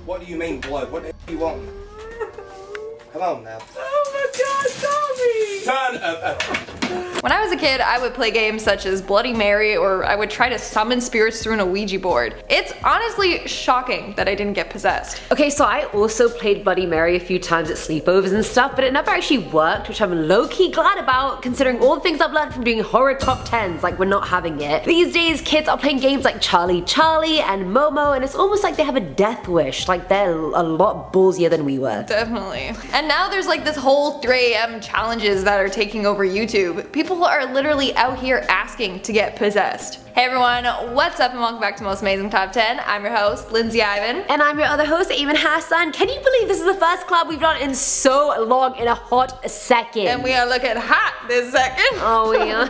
What do you mean blood? What do you want? Come on now. Oh my God, Tommy! Turn up. When I was a kid, I would play games such as Bloody Mary, or I would try to summon spirits through an Ouija board. It's honestly shocking that I didn't get possessed. Okay, so I also played Bloody Mary a few times at sleepovers and stuff, but it never actually worked, which I'm low-key glad about, considering all the things I've learned from doing horror top 10s, like we're not having it. These days, kids are playing games like Charlie Charlie and Momo, and it's almost like they have a death wish, like they're a lot ballsier than we were. Definitely. And now there's like this whole 3 AM challenges that are taking over YouTube. People are literally out here asking to get possessed. Hey everyone, what's up and welcome back to Most Amazing Top 10. I'm your host, Lindsay Ivan. And I'm your other host, Eamon Hassan. Can you believe this is the first collab we've done in so long, in a hot second? And we are looking hot this second. Oh yeah.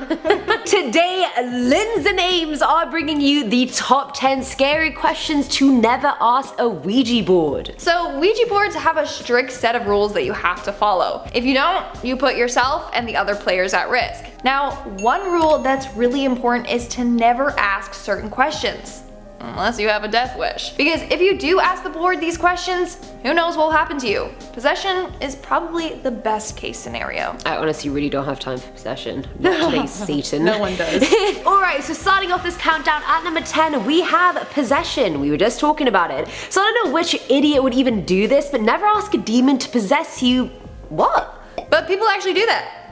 Today, Linz and Ames are bringing you the top 10 scary questions to never ask a Ouija board. So Ouija boards have a strict set of rules that you have to follow. If you don't, you put yourself and the other players at risk. Now, one rule that's really important is to never ask certain questions. Unless you have a death wish. Because if you do ask the board these questions, who knows what will happen to you. Possession is probably the best case scenario. I honestly really don't have time for possession. Not today, Satan. No one does. Alright, so starting off this countdown at number 10, we have possession. We were just talking about it. So I don't know which idiot would even do this, but never ask a demon to possess you. What? But people actually do that.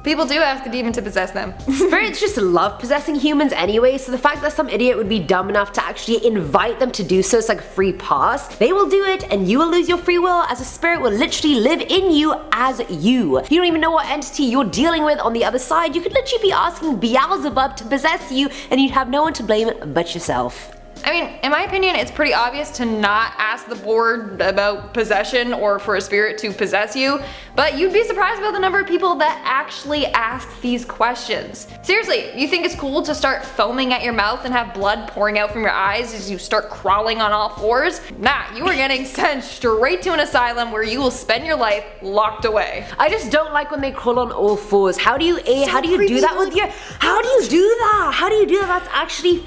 People do ask a demon to possess them. Spirits just love possessing humans anyway, so the fact that some idiot would be dumb enough to actually invite them to do so is like a free pass. They will do it and you will lose your free will, as a spirit will literally live in you as you. You don't even know what entity you're dealing with on the other side. You could literally be asking Beelzebub to possess you and you'd have no one to blame but yourself. I mean, in my opinion, it's pretty obvious to not ask the board about possession or for a spirit to possess you, but you'd be surprised about the number of people that actually ask these questions. Seriously, you think it's cool to start foaming at your mouth and have blood pouring out from your eyes as you start crawling on all fours? Nah, you are getting sent straight to an asylum where you will spend your life locked away. I just don't like when they crawl on all fours. How do you do that with your, how do you do that? How do you do that? That's actually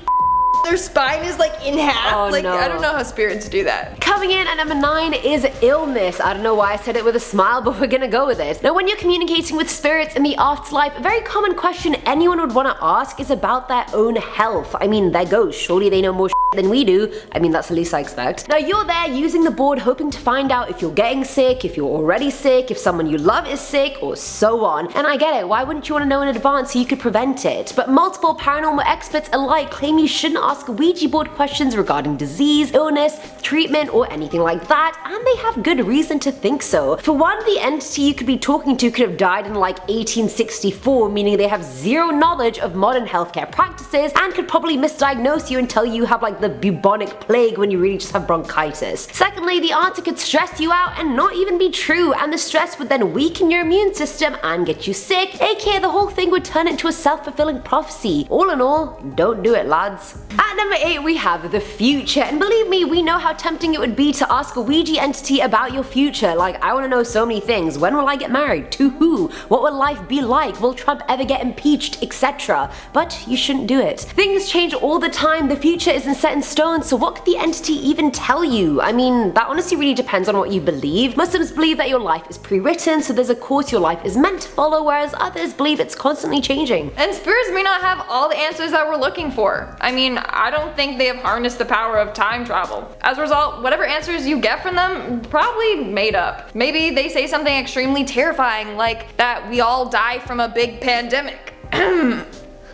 their spine is like in half. Oh, like, no. I don't know how spirits do that. Coming in at number 9 is illness. I don't know why I said it with a smile, but we're gonna go with it. Now, when you're communicating with spirits in the afterlife, a very common question anyone would want to ask is about their own health. I mean, they're ghosts. Surely they know more than we do. I mean, that's the least I expect. Now, you're there using the board hoping to find out if you're getting sick, if you're already sick, if someone you love is sick, or so on. And I get it. Why wouldn't you want to know in advance so you could prevent it? But multiple paranormal experts alike claim you shouldn't ask Ouija board questions regarding disease, illness, treatment, or anything like that, and they have good reason to think so. For one, the entity you could be talking to could have died in like 1864, meaning they have zero knowledge of modern healthcare practices and could probably misdiagnose you and tell you have like the bubonic plague when you really just have bronchitis. Secondly, the answer could stress you out and not even be true, and the stress would then weaken your immune system and get you sick, aka the whole thing would turn into a self-fulfilling prophecy. All in all, don't do it, lads. At number 8, we have the future, and believe me, we know how tempting it would be to ask a Ouija entity about your future. Like, I want to know so many things. When will I get married? To who? What will life be like? Will Trump ever get impeached? Etc. But you shouldn't do it. Things change all the time. The future isn't set in stone, so what could the entity even tell you? I mean, that honestly really depends on what you believe. Muslims believe that your life is pre-written, so there's a course your life is meant to follow, whereas others believe it's constantly changing. And spirits may not have all the answers that we're looking for. I mean, I don't think they have harnessed the power of time travel. As a result, whatever answers you get from them, probably made up. Maybe they say something extremely terrifying, like that we all die from a big pandemic.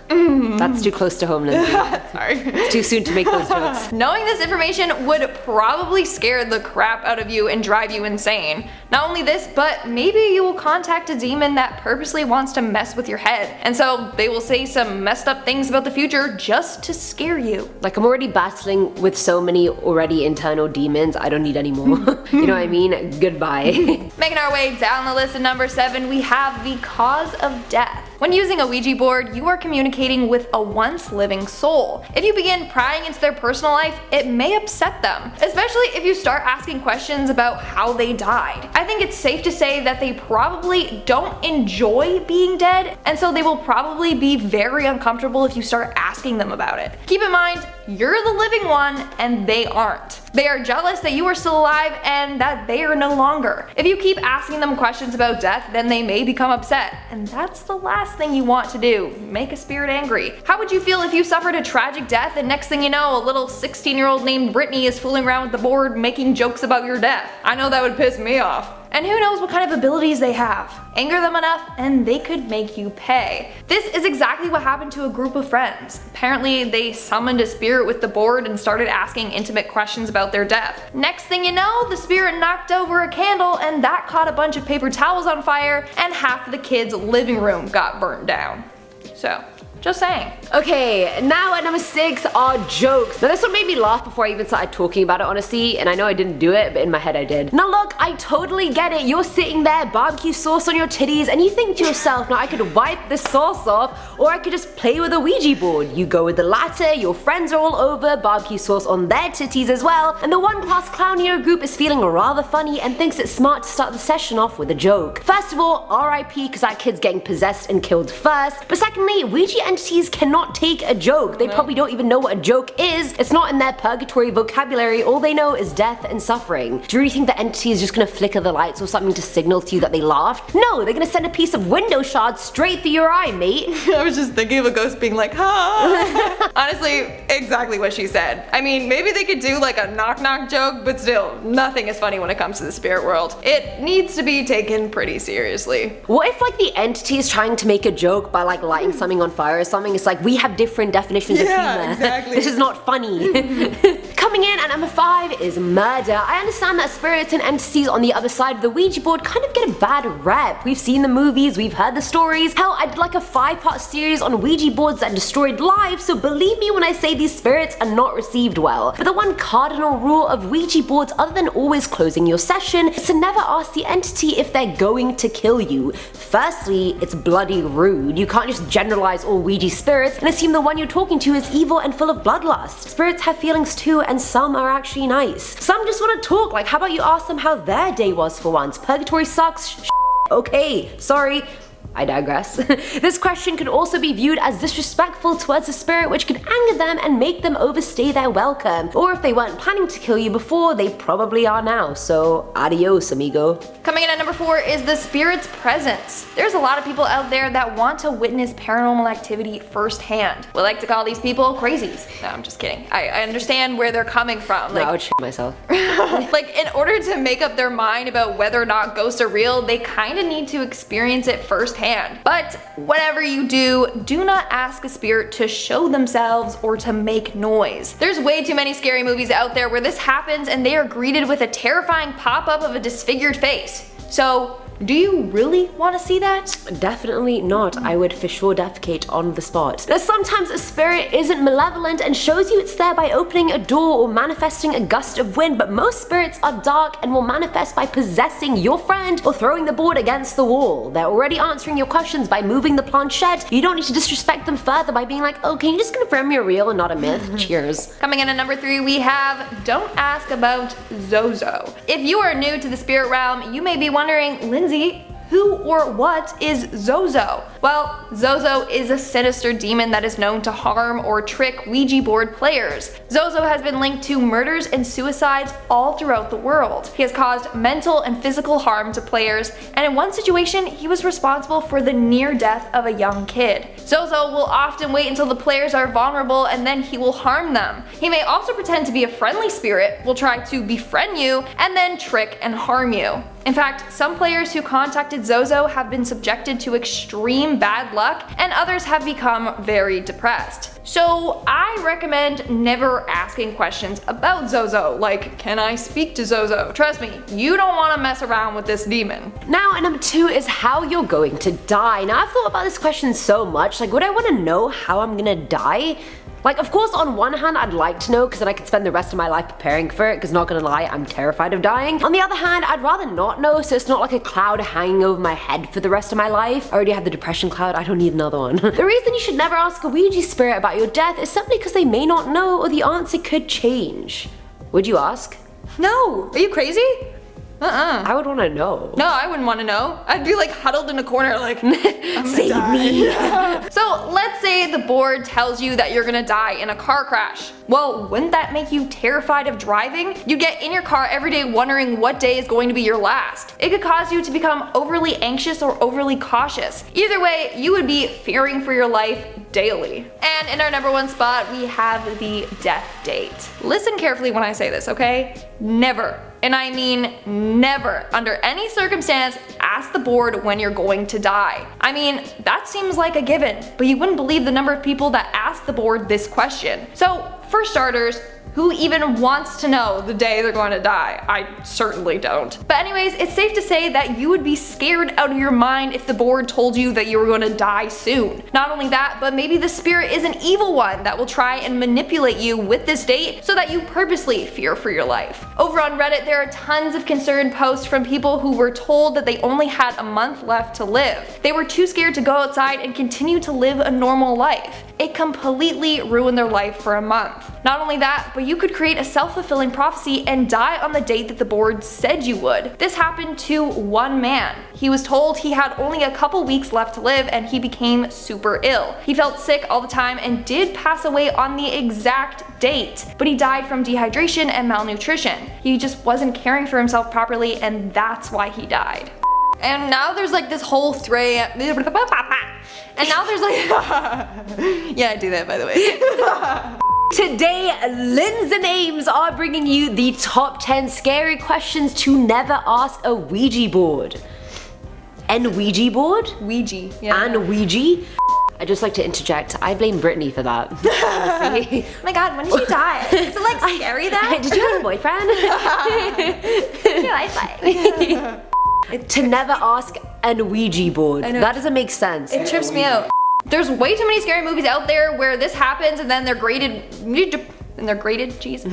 That's too close to home, Lindsay. Sorry. It's too soon to make those jokes. Knowing this information would probably scare the crap out of you and drive you insane. Not only this, but maybe you will contact a demon that purposely wants to mess with your head. And so they will say some messed up things about the future just to scare you. Like, I'm already battling with so many already internal demons, I don't need any more. You know what I mean? Goodbye. Making our way down the list at number 7, we have the cause of death. When using a Ouija board, you are communicating with a once living soul. If you begin prying into their personal life, it may upset them, especially if you start asking questions about how they died. I think it's safe to say that they probably don't enjoy being dead, and so they will probably be very uncomfortable if you start asking them about it. Keep in mind, you're the living one and they aren't. They are jealous that you are still alive and that they are no longer. If you keep asking them questions about death, then they may become upset, and that's the last thing you want to do, make a spirit angry. How would you feel if you suffered a tragic death and next thing you know, a little 16-year-old named Brittany is fooling around with the board making jokes about your death? I know that would piss me off. And who knows what kind of abilities they have. Anger them enough and they could make you pay. This is exactly what happened to a group of friends. Apparently they summoned a spirit with the board and started asking intimate questions about their death. Next thing you know, the spirit knocked over a candle and that caught a bunch of paper towels on fire and half of the kids' living room got burnt down. So, just saying. Okay, now at number 6 are jokes. Now this one made me laugh before I even started talking about it, honestly, and I know I didn't do it, but in my head I did. Now look, I totally get it. You're sitting there, barbecue sauce on your titties, and you think to yourself, now I could wipe this sauce off, or I could just play with a Ouija board. You go with the latter, your friends are all over, barbecue sauce on their titties as well, and the one class clown in your group is feeling rather funny and thinks it's smart to start the session off with a joke. First of all, RIP because that kid's getting possessed and killed first, but secondly, Ouija entities cannot take a joke. They probably don't even know what a joke is. It's not in their purgatory vocabulary. All they know is death and suffering. Do you really think the entity is just gonna flicker the lights or something to signal to you that they laughed? No, they're gonna send a piece of window shard straight through your eye, mate. I was just thinking of a ghost being like, ha. Honestly, exactly what she said. I mean, maybe they could do like a knock knock joke, but still, nothing is funny when it comes to the spirit world. It needs to be taken pretty seriously. What if like the entity is trying to make a joke by like lighting something on fire or something? It's like, we have different definitions of humor. Exactly. This is not funny. Coming in at number 5 is murder. I understand that spirits and entities on the other side of the Ouija board kind of get a bad rep. We've seen the movies, we've heard the stories. Hell, I did like a 5-part series on Ouija boards that destroyed lives, so believe me when I say these spirits are not received well. But the one cardinal rule of Ouija boards, other than always closing your session, is to never ask the entity if they're going to kill you. Firstly, it's bloody rude. You can't just generalize all Ouija spirits and assume the one you're talking to is evil and full of bloodlust. Spirits have feelings too, and some are actually nice. Some just want to talk, like how about you ask them how their day was for once? Purgatory sucks. Okay, sorry. I digress. This question could also be viewed as disrespectful towards a spirit, which could anger them and make them overstay their welcome. Or if they weren't planning to kill you before, they probably are now, so adios, amigo. Coming in at number 4 is the spirit's presence. There's a lot of people out there that want to witness paranormal activity firsthand. We like to call these people crazies. No, I'm just kidding. I understand where they're coming from. Like, I would shit myself. Like, in order to make up their mind about whether or not ghosts are real, they kinda need to experience it firsthand. But whatever you do, do not ask a spirit to show themselves or to make noise. There's way too many scary movies out there where this happens and they are greeted with a terrifying pop-up of a disfigured face. So, do you really want to see that? Definitely not. I would for sure defecate on the spot. Now sometimes a spirit isn't malevolent and shows you it's there by opening a door or manifesting a gust of wind, but most spirits are dark and will manifest by possessing your friend or throwing the board against the wall. They're already answering your questions by moving the planchette. You don't need to disrespect them further by being like, oh, can you just confirm you're real and not a myth? Cheers. Coming in at number 3, we have don't ask about Zozo. If you are new to the spirit realm, you may be wondering, Lindsay, who or what is Zozo? Well, Zozo is a sinister demon that is known to harm or trick Ouija board players. Zozo has been linked to murders and suicides all throughout the world. He has caused mental and physical harm to players, and in one situation, he was responsible for the near death of a young kid. Zozo will often wait until the players are vulnerable and then he will harm them. He may also pretend to be a friendly spirit, will try to befriend you, and then trick and harm you. In fact, some players who contacted Zozo have been subjected to extreme bad luck, and others have become very depressed. So I recommend never asking questions about Zozo, like, can I speak to Zozo? Trust me, you don't want to mess around with this demon. Now at number 2 is how you're going to die. Now I've thought about this question so much, like would I want to know how I'm gonna die? Like, of course, on one hand, I'd like to know because then I could spend the rest of my life preparing for it, because not gonna lie, I'm terrified of dying. On the other hand, I'd rather not know so it's not like a cloud hanging over my head for the rest of my life. I already have the depression cloud, I don't need another one. The reason you should never ask a Ouija spirit about your death is simply because they may not know or the answer could change. Would you ask? No, are you crazy? I would want to know. No, I wouldn't want to know. I'd be like huddled in a corner like, Save me. So let's say the board tells you that you're gonna die in a car crash. Well, wouldn't that make you terrified of driving? You get in your car every day wondering what day is going to be your last. It could cause you to become overly anxious or overly cautious. Either way, you would be fearing for your life daily. And in our number one spot, we have the death date. Listen carefully when I say this, okay? Never, and I mean never, under any circumstance, ask the board when you're going to die. I mean, that seems like a given, but you wouldn't believe the number of people that ask the board this question. So, for starters, who even wants to know the day they're going to die? I certainly don't. But anyways, it's safe to say that you would be scared out of your mind if the board told you that you were going to die soon. Not only that, but maybe the spirit is an evil one that will try and manipulate you with this date so that you purposely fear for your life. Over on Reddit, there are tons of concerned posts from people who were told that they only had a month left to live. They were too scared to go outside and continue to live a normal life. It completely ruined their life for a month. Not only that, but you could create a self-fulfilling prophecy and die on the date that the board said you would. This happened to one man. He was told he had only a couple weeks left to live and he became super ill. He felt sick all the time and did pass away on the exact date, but he died from dehydration and malnutrition. He just wasn't caring for himself properly, and that's why he died. And now there's like this whole thread, and now there's like, yeah, I do that by the way. Today, Linz and Ames are bringing you the top 10 scary questions to never ask a Ouija board. And Ouija board? Ouija, yeah. And Ouija? I'd just like to interject, I blame Brittany for that. Oh my god, when did you die? Is it like scary that? Did you have a boyfriend? To never ask an Ouija board. That doesn't make sense. It trips me out. There's way too many scary movies out there where this happens and then they're graded, cheese.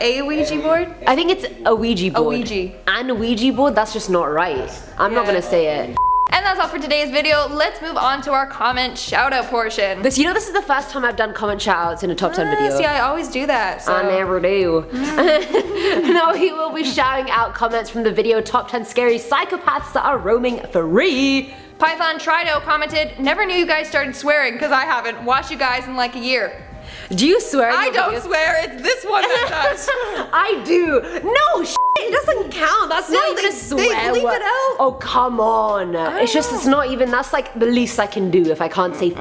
A Ouija board? I think it's a Ouija board. A Ouija. And a Ouija board, that's just not right. I'm not gonna say it. And that's all for today's video. Let's move on to our comment shout out portion. You know, this is the first time I've done comment shout outs in a top 10 video. See, I always do that. So. I never do. Now we will be shouting out comments from the video top 10 scary psychopaths that are roaming free. Python Trido commented, never knew you guys started swearing because I haven't watched you guys in like a year. Do you swear? I don't swear, it's this one that does. I do. No, it doesn't count. That's not even a swear they bleep word. it out. Oh, come on. It's just, it's not even, that's like the least I can do if I can't say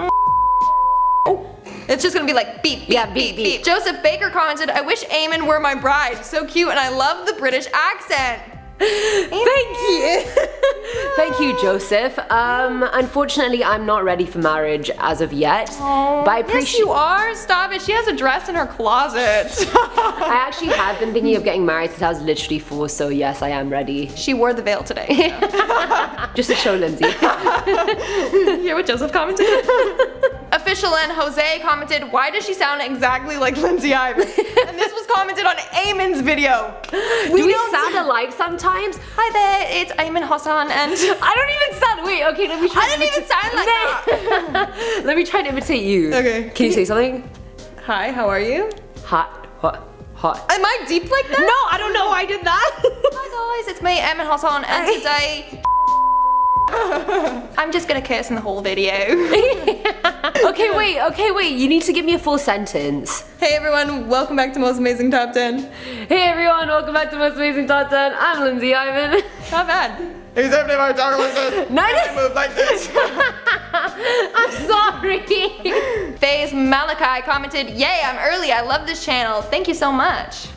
It's just gonna be like beep, beep, beep, beep. Joseph Baker commented, I wish Eamon were my bride. So cute and I love the British accent. Thank you. Thank you, Joseph. Unfortunately, I'm not ready for marriage as of yet. Aww, but I appreciate. Yes, you are. Stop it. She has a dress in her closet. I actually have been thinking of getting married since I was literally 4, so yes, I am ready. She wore the veil today. Just to show Lindsay. You hear what Joseph commented? Official and Jose commented, why does she sound exactly like Lindsay Ivan? And this was commented on Eamon's video. Do we sound alike sometimes? Hi there, it's Eamon Hassan and I don't even sound, wait, okay, let me try. I didn't even sound like that. Let me try and imitate you. Okay. Can you say something? Hi, how are you? Hot. Am I deep like that? No, I don't know why I did that. Hi guys, it's me, Eamon Hassan, and today I'm just gonna curse in the whole video. Okay, wait, you need to give me a full sentence. Hey everyone, welcome back to Most Amazing Top 10. Hey everyone, welcome back to Most Amazing Top 10. I'm Lindsay Ivan. Not bad. Except if I talk like this. No, I move like this. I'm sorry. FaZe Malachi commented, yay, I'm early, I love this channel, thank you so much.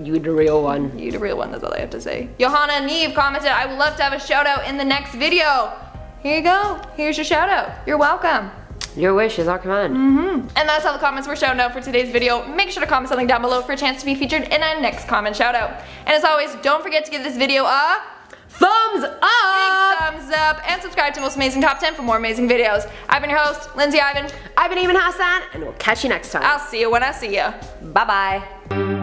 You the real one. You the real one, that's all I have to say. Johanna Neve commented, I would love to have a shout out in the next video. Here you go, here's your shout out. You're welcome. Your wish is our command. And that's all the comments we're shouting out for today's video. Make sure to comment something down below for a chance to be featured in our next comment shout out. And as always, don't forget to give this video a thumbs up! Big thumbs up, and subscribe to Most Amazing Top 10 for more amazing videos. I've been your host, Lindsay Ivan. I've been Eamon Hassan, and we'll catch you next time. I'll see you when I see you. Bye-bye.